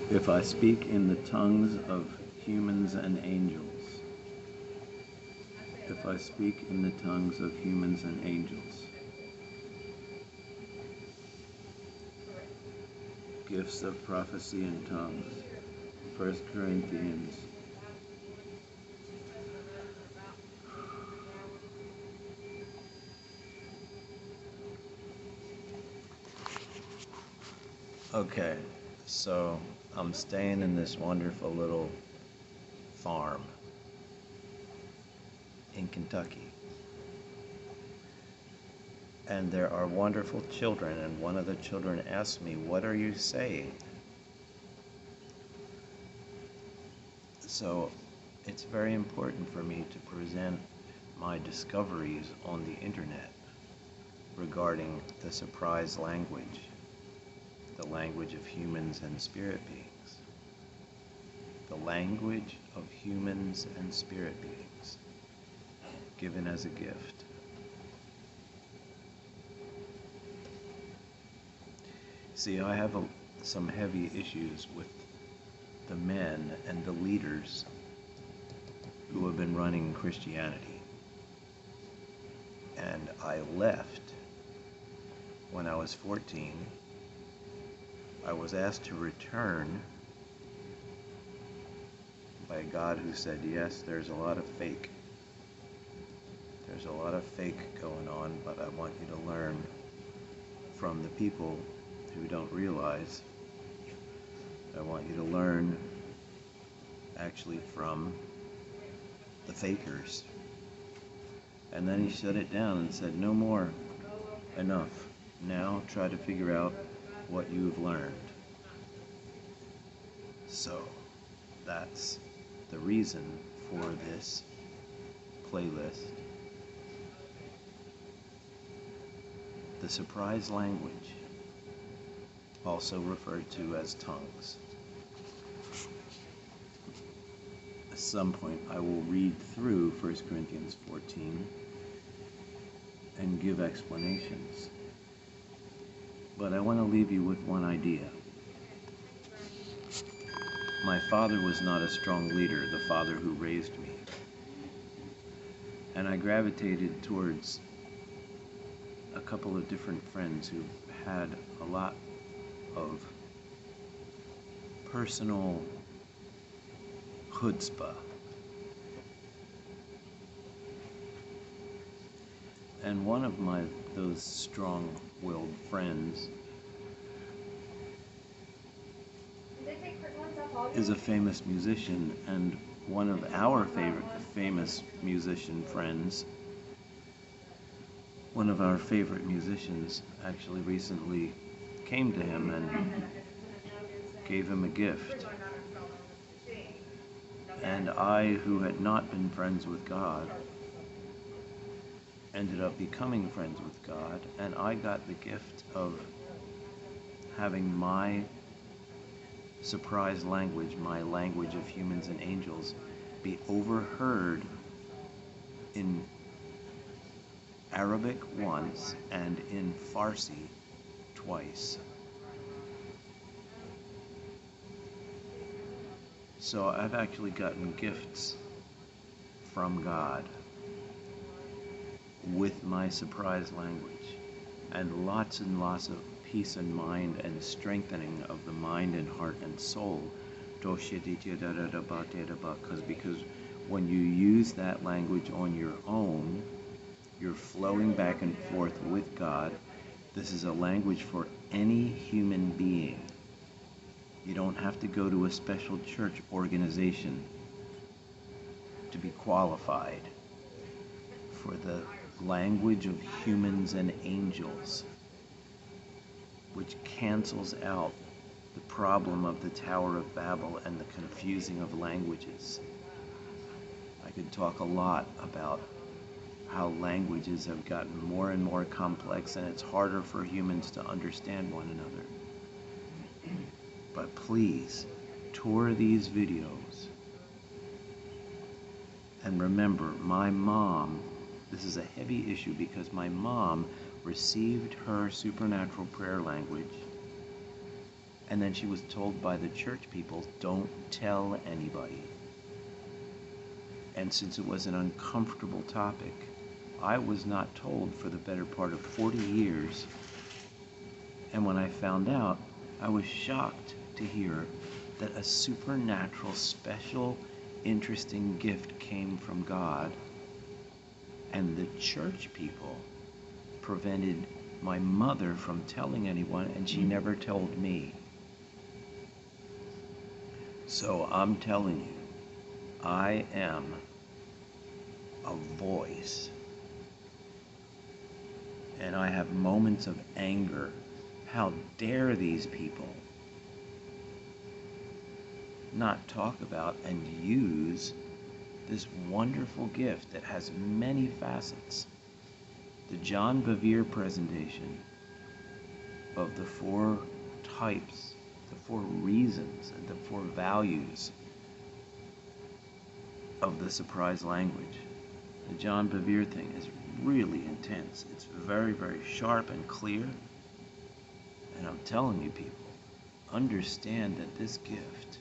If I speak in the tongues of humans and angels, if I speak in the tongues of humans and angels, gifts of prophecy and tongues, 1 Corinthians. Okay, so I'm staying in this wonderful little farm in Kentucky. And there are wonderful children, and one of the children asked me, "What are you saying?" So it's very important for me to present my discoveries on the internet regarding the surprise language, the language of humans and spirit beings. The language of humans and spirit beings, given as a gift. See, I have some heavy issues with the men and the leaders who have been running Christianity. And I left when I was 14. I was asked to return by God who said, yes, there's a lot of fake. There's a lot of fake going on, but I want you to learn from the people who don't realize. I want you to learn actually from the fakers. And then he shut it down and said, no more, enough. Now try to figure out what you've learned. So that's the reason for this playlist. The surprise language, also referred to as tongues. At some point I will read through 1 Corinthians 14 and give explanations. But I want to leave you with one idea. My father was not a strong leader, the father who raised me. And I gravitated towards a couple of different friends who had a lot of personal chutzpah. And one of those strong-willed friends is a famous musician, and one of our famous musician friends, one of our favorite musicians, actually recently came to him and gave him a gift. And I, who had not been friends with God, ended up becoming friends with God, and I got the gift of having my surprise language, my language of humans and angels, be overheard in Arabic once and in Farsi twice. So I've actually gotten gifts from God with my surprise language, and lots of peace and mind and strengthening of the mind and heart and soul. Because when you use that language on your own, you're flowing back and forth with God. This is a language for any human being. You don't have to go to a special church organization to be qualified for the language of humans and angels, which cancels out the problem of the Tower of Babel and the confusing of languages. I could talk a lot about how languages have gotten more and more complex, and it's harder for humans to understand one another. But please, tour these videos. And remember, my mom, this is a heavy issue because my mom received her supernatural prayer language And then she was told by the church people, don't tell anybody. And since it was an uncomfortable topic, I was not told for the better part of 40 years. And when I found out, I was shocked to hear that a supernatural, special, interesting gift came from God, and the church people prevented my mother from telling anyone, and she never told me. So I'm telling you, I am a voice, and I have moments of anger. How dare these people not talk about and use this wonderful gift that has many facets. The John Bevere presentation of the 4 types, the 4 reasons, and the 4 values of the surprise language. The John Bevere thing is really intense. It's very, very sharp and clear. And I'm telling you, people, understand that this gift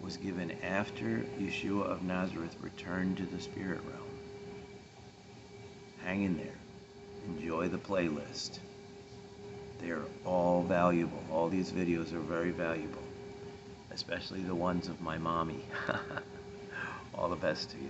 was given after Yeshua of Nazareth returned to the spirit realm. Hang in there. Enjoy the playlist. They're all valuable. All these videos are very valuable, especially the ones of my mommy. All the best to you.